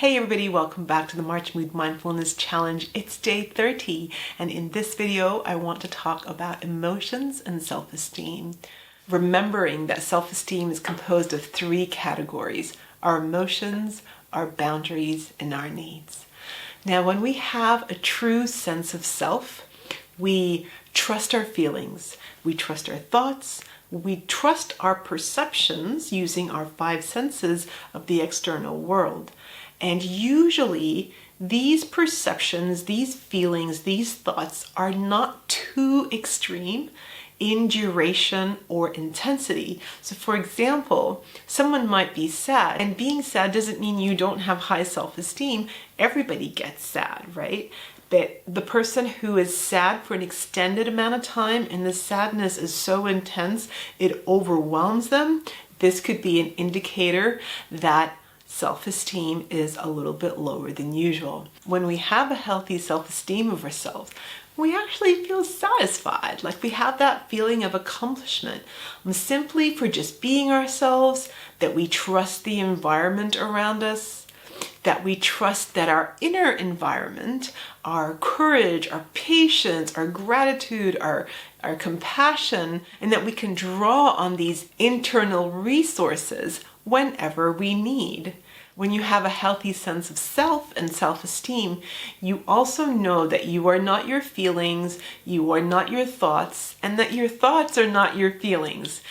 Hey everybody, welcome back to the March Mood Mindfulness Challenge. It's day 30, and in this video I want to talk about emotions and self-esteem. Remembering that self-esteem is composed of three categories: our emotions, our boundaries, and our needs. Now, when we have a true sense of self, we trust our feelings, we trust our thoughts, we trust our perceptions using our five senses of the external world. And usually these perceptions, these feelings, these thoughts are not too extreme in duration or intensity. So for example, someone might be sad, and being sad doesn't mean you don't have high self-esteem. Everybody gets sad, right? But the person who is sad for an extended amount of time and the sadness is so intense, it overwhelms them. This could be an indicator that self-esteem is a little bit lower than usual. When we have a healthy self-esteem of ourselves, we actually feel satisfied, like we have that feeling of accomplishment, simply for just being ourselves, that we trust the environment around us, that we trust that our inner environment, our courage, our patience, our gratitude, our compassion, and that we can draw on these internal resources whenever we need. When you have a healthy sense of self and self-esteem, you also know that you are not your feelings, you are not your thoughts, and that your thoughts are not your feelings.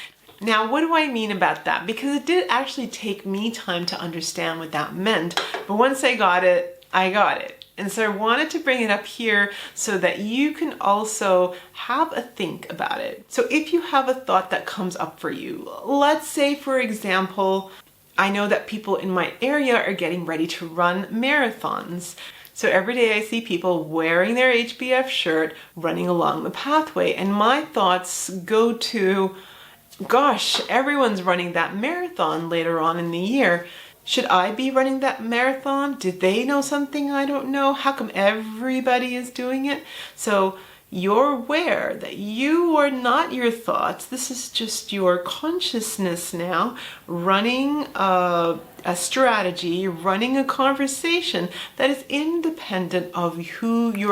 Now, what do I mean about that? Because it did actually take me time to understand what that meant, but once I got it, I got it. And so I wanted to bring it up here so that you can also have a think about it. So if you have a thought that comes up for you, let's say, for example, I know that people in my area are getting ready to run marathons. So every day I see people wearing their HBF shirt, running along the pathway, and my thoughts go to, gosh, everyone's running that marathon later on in the year. Should I be running that marathon? Did they know something I don't know? How come everybody is doing it? So you're aware that you are not your thoughts. This is just your consciousness now running a strategy, running a conversation that is independent of who you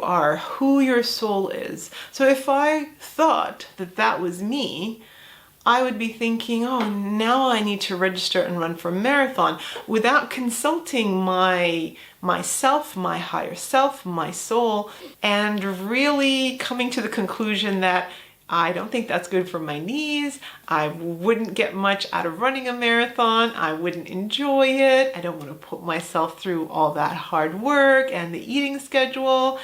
are, who your soul is. So if I thought that that was me, I would be thinking, oh, now I need to register and run for a marathon without consulting myself, my higher self, my soul, and really coming to the conclusion that I don't think that's good for my knees. I wouldn't get much out of running a marathon. I wouldn't enjoy it. I don't want to put myself through all that hard work and the eating schedule.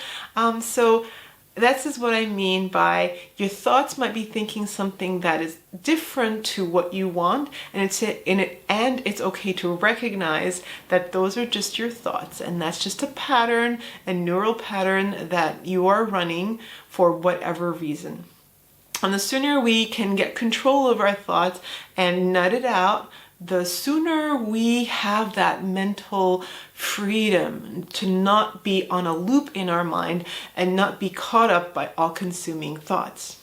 So this is what I mean by your thoughts might be thinking something that is different to what you want, and it's okay to recognize that those are just your thoughts, and that's just a pattern, a neural pattern that you are running for whatever reason. And the sooner we can get control of our thoughts and nut it out, the sooner we have that mental freedom to not be on a loop in our mind and not be caught up by all-consuming thoughts.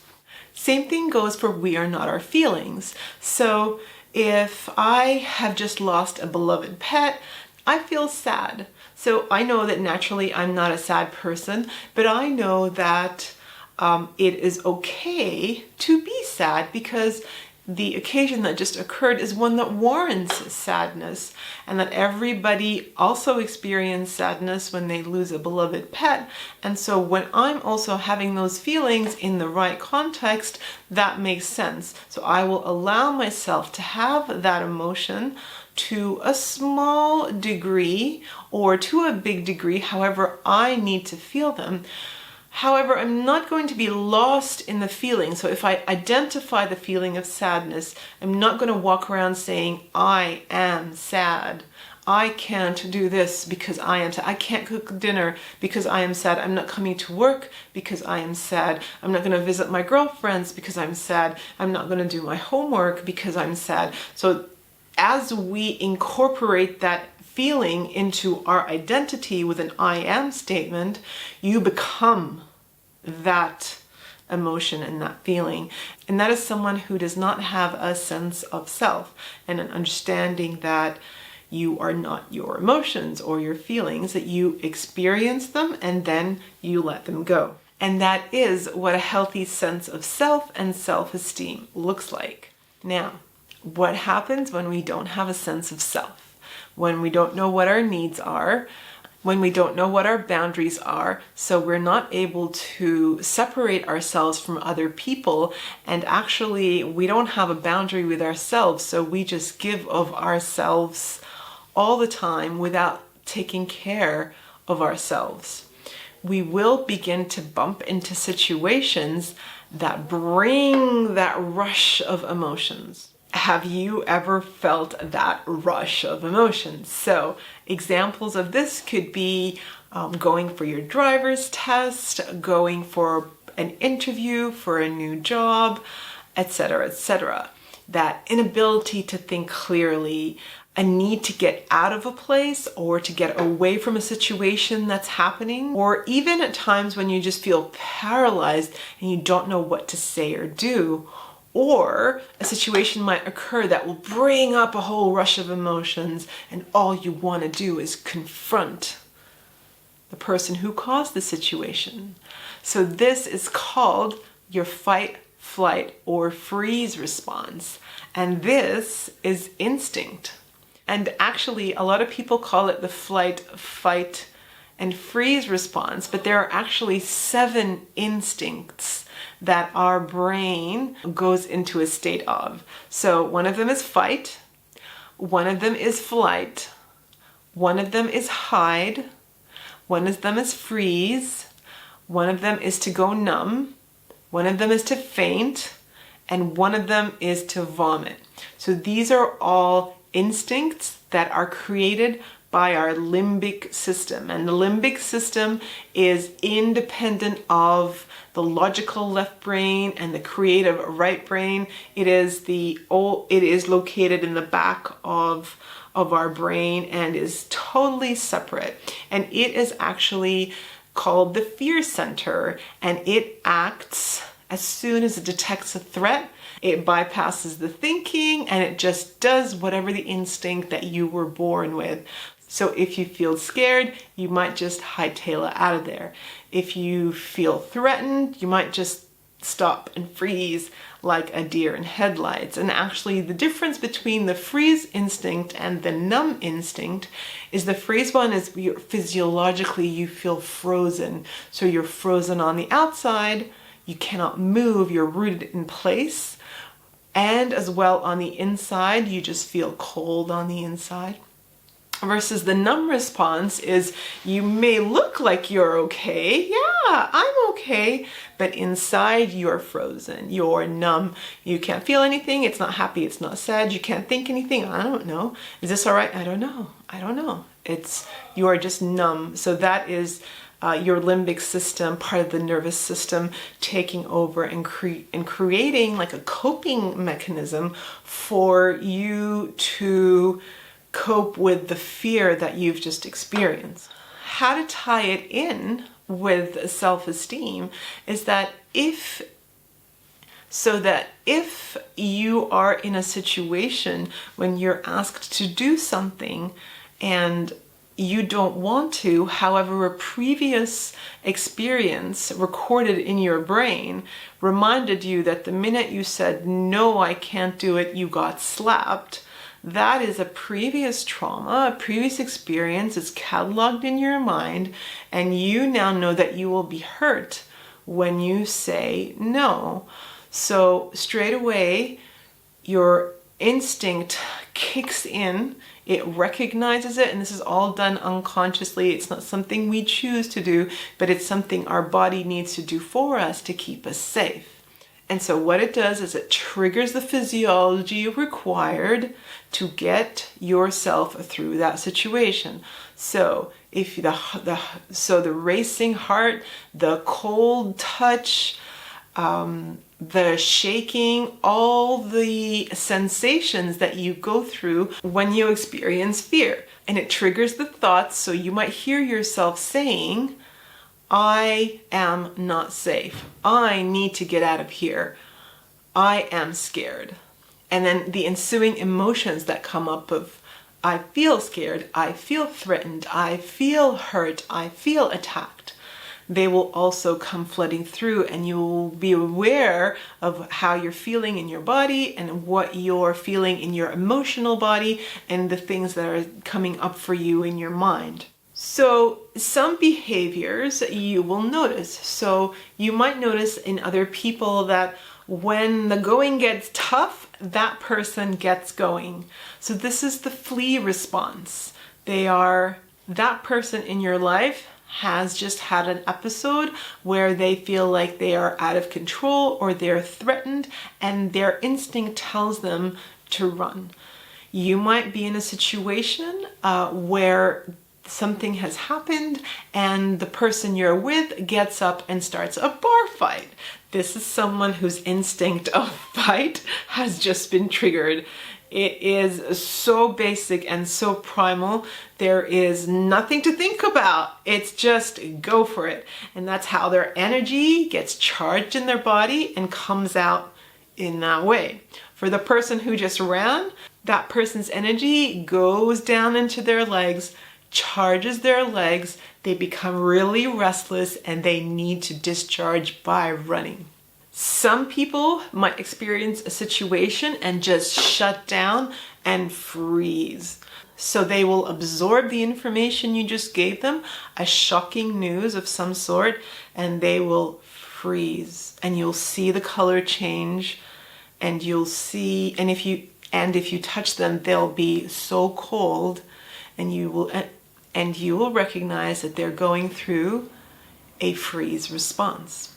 Same thing goes for we are not our feelings. So if I have just lost a beloved pet, I feel sad. So I know that naturally I'm not a sad person, but I know that it is okay to be sad because the occasion that just occurred is one that warrants sadness, and that everybody also experiences sadness when they lose a beloved pet. And so when I'm also having those feelings in the right context, that makes sense. So I will allow myself to have that emotion to a small degree or to a big degree, however I need to feel them. However, I'm not going to be lost in the feeling. So if I identify the feeling of sadness, I'm not going to walk around saying, I am sad. I can't do this because I am sad. I can't cook dinner because I am sad. I'm not coming to work because I am sad. I'm not going to visit my girlfriends because I'm sad. I'm not going to do my homework because I'm sad. So as we incorporate that feeling into our identity with an I am statement, you become that emotion and that feeling. And that is someone who does not have a sense of self and an understanding that you are not your emotions or your feelings, that you experience them and then you let them go. And that is what a healthy sense of self and self-esteem looks like. Now, what happens when we don't have a sense of self? When we don't know what our needs are, when we don't know what our boundaries are, so we're not able to separate ourselves from other people, and actually we don't have a boundary with ourselves, so we just give of ourselves all the time without taking care of ourselves. We will begin to bump into situations that bring that rush of emotions. Have you ever felt that rush of emotions? So examples of this could be going for your driver's test, going for an interview for a new job, etc., etc. That inability to think clearly, a need to get out of a place or to get away from a situation that's happening, or even at times when you just feel paralyzed and you don't know what to say or do. Or a situation might occur that will bring up a whole rush of emotions, and all you want to do is confront the person who caused the situation. So this is called your fight, flight, or freeze response. And this is instinct. And actually, a lot of people call it the flight, fight, and freeze response, but there are actually 7 instincts that our brain goes into a state of. So one of them is fight, one of them is flight, one of them is hide, one of them is freeze, one of them is to go numb, one of them is to faint, and one of them is to vomit. So these are all instincts that are created by our limbic system. And the limbic system is independent of the logical left brain and the creative right brain. It is located in the back of our brain and is totally separate. And it is actually called the fear center, and it acts as soon as it detects a threat. It bypasses the thinking and it just does whatever the instinct that you were born with. So if you feel scared, you might just hightail it out of there. If you feel threatened, you might just stop and freeze like a deer in headlights. And actually the difference between the freeze instinct and the numb instinct is the freeze one is physiologically you feel frozen. So you're frozen on the outside, you cannot move, you're rooted in place. And as well on the inside, you just feel cold on the inside. Versus the numb response is you may look like you're okay. Yeah, I'm okay. But inside you're frozen. You're numb. You can't feel anything. It's not happy. It's not sad. You can't think anything. I don't know. Is this all right? I don't know. I don't know. You are just numb. So that is your limbic system, part of the nervous system, taking over and creating like a coping mechanism for you to cope with the fear that you've just experienced. How to tie it in with self-esteem is that if you are in a situation when you're asked to do something and you don't want to, however, a previous experience recorded in your brain reminded you that the minute you said, no, I can't do it, you got slapped. That is a previous trauma, a previous experience. It's cataloged in your mind, and you now know that you will be hurt when you say no. So straight away, your instinct kicks in. It recognizes it, and this is all done unconsciously. It's not something we choose to do, but it's something our body needs to do for us to keep us safe. And so what it does is it triggers the physiology required to get yourself through that situation. So if the racing heart, the cold touch, the shaking, all the sensations that you go through when you experience fear, and it triggers the thoughts. So you might hear yourself saying, I am not safe. I need to get out of here. I am scared. And then the ensuing emotions that come up of I feel scared, I feel threatened, I feel hurt, I feel attacked. They will also come flooding through, and you'll be aware of how you're feeling in your body and what you're feeling in your emotional body and the things that are coming up for you in your mind. So some behaviors you will notice. So you might notice in other people that when the going gets tough, that person gets going. So this is the flee response. That person in your life has just had an episode where they feel like they are out of control or they're threatened, and their instinct tells them to run. You might be in a situation where something has happened and the person you're with gets up and starts a bar fight. This is someone whose instinct of fight has just been triggered. It is so basic and so primal. There is nothing to think about. It's just go for it. And that's how their energy gets charged in their body and comes out in that way. For the person who just ran, that person's energy goes down into their legs, charges their legs, they become really restless, and they need to discharge by running. Some people might experience a situation and just shut down and freeze. So they will absorb the information you just gave them, a shocking news of some sort, and they will freeze. And you'll see the color change, and you'll see, and if you touch them, they'll be so cold, and you will recognize that they're going through a freeze response.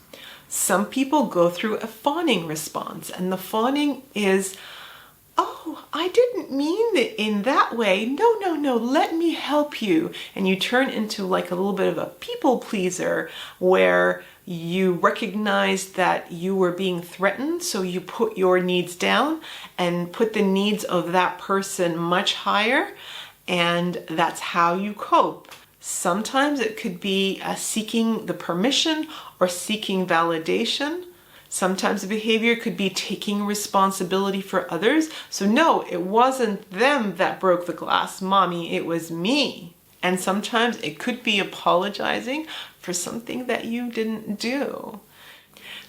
Some people go through a fawning response, and the fawning is, oh, I didn't mean it in that way. No, let me help you. And you turn into like a little bit of a people pleaser where you recognize that you were being threatened, so you put your needs down and put the needs of that person much higher, and that's how you cope. Sometimes it could be seeking the permission or seeking validation. Sometimes the behavior could be taking responsibility for others. So no, it wasn't them that broke the glass, mommy, it was me. And sometimes it could be apologizing for something that you didn't do.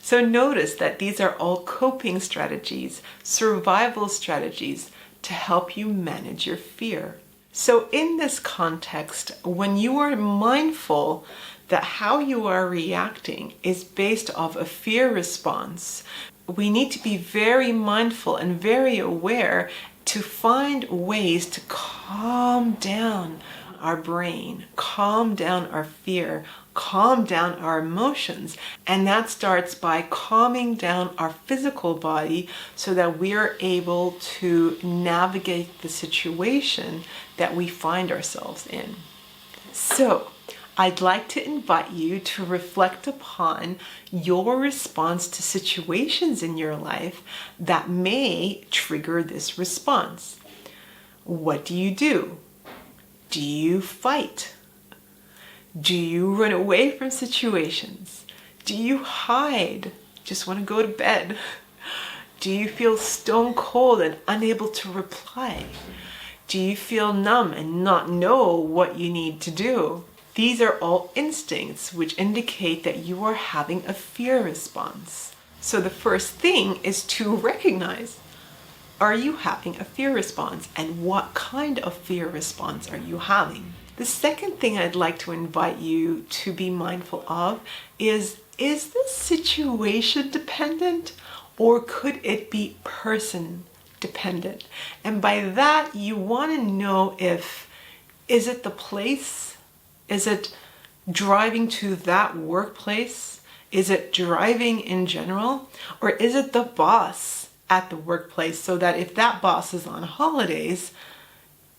So notice that these are all coping strategies, survival strategies to help you manage your fear. So in this context, when you are mindful that how you are reacting is based off a fear response, we need to be very mindful and very aware to find ways to calm down our brain, calm down our fear, calm down our emotions. And that starts by calming down our physical body so that we are able to navigate the situation that we find ourselves in. So I'd like to invite you to reflect upon your response to situations in your life that may trigger this response. What do you do? Do you fight? Do you run away from situations? Do you hide? Just want to go to bed? Do you feel stone cold and unable to reply? Do you feel numb and not know what you need to do? These are all instincts which indicate that you are having a fear response. So the first thing is to recognize, are you having a fear response, and what kind of fear response are you having? The second thing I'd like to invite you to be mindful of is this situation dependent, or could it be person dependent? And by that, you want to know is it the place? Is it driving to that workplace? Is it driving in general? Or is it the boss at the workplace, so that if that boss is on holidays,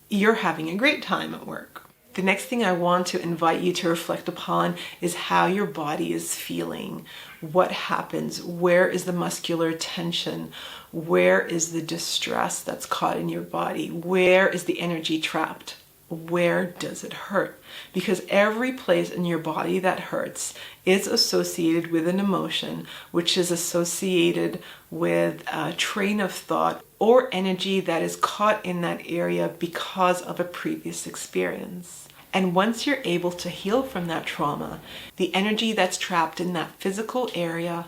you're having a great time at work? The next thing I want to invite you to reflect upon is how your body is feeling. What happens? Where is the muscular tension? Where is the distress that's caught in your body? Where is the energy trapped? where does it hurt? Because every place in your body that hurts is associated with an emotion, which is associated with a train of thought or energy that is caught in that area because of a previous experience. And once you're able to heal from that trauma, the energy that's trapped in that physical area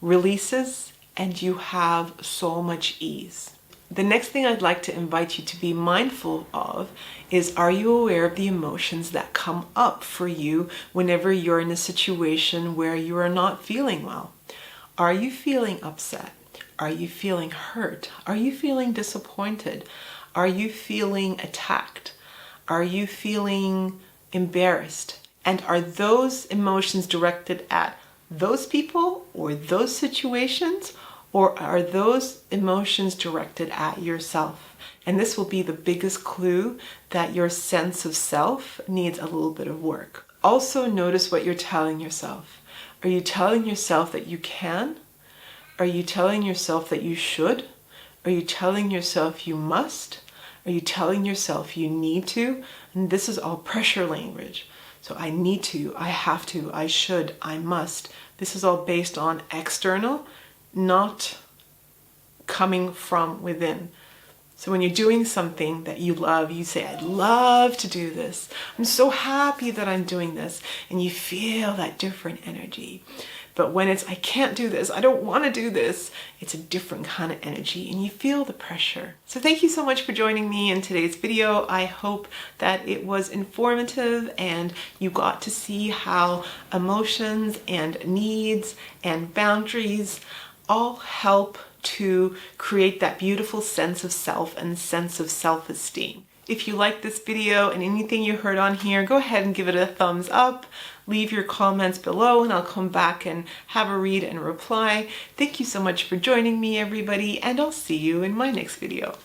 releases and you have so much ease. The next thing I'd like to invite you to be mindful of is, are you aware of the emotions that come up for you whenever you're in a situation where you are not feeling well? Are you feeling upset? Are you feeling hurt? Are you feeling disappointed? Are you feeling attacked? Are you feeling embarrassed? And are those emotions directed at those people or those situations? Or are those emotions directed at yourself? And this will be the biggest clue that your sense of self needs a little bit of work. Also notice what you're telling yourself. Are you telling yourself that you can? Are you telling yourself that you should? Are you telling yourself you must? Are you telling yourself you need to? And this is all pressure language. So I need to, I have to, I should, I must. This is all based on external, not coming from within. So when you're doing something that you love, you say, I'd love to do this. I'm so happy that I'm doing this. And you feel that different energy. But when it's, I can't do this, I don't want to do this, it's a different kind of energy and you feel the pressure. So thank you so much for joining me in today's video. I hope that it was informative and you got to see how emotions and needs and boundaries all help to create that beautiful sense of self and sense of self-esteem. If you like this video and anything you heard on here, go ahead and give it a thumbs up. Leave your comments below and I'll come back and have a read and reply. Thank you so much for joining me, everybody, and I'll see you in my next video.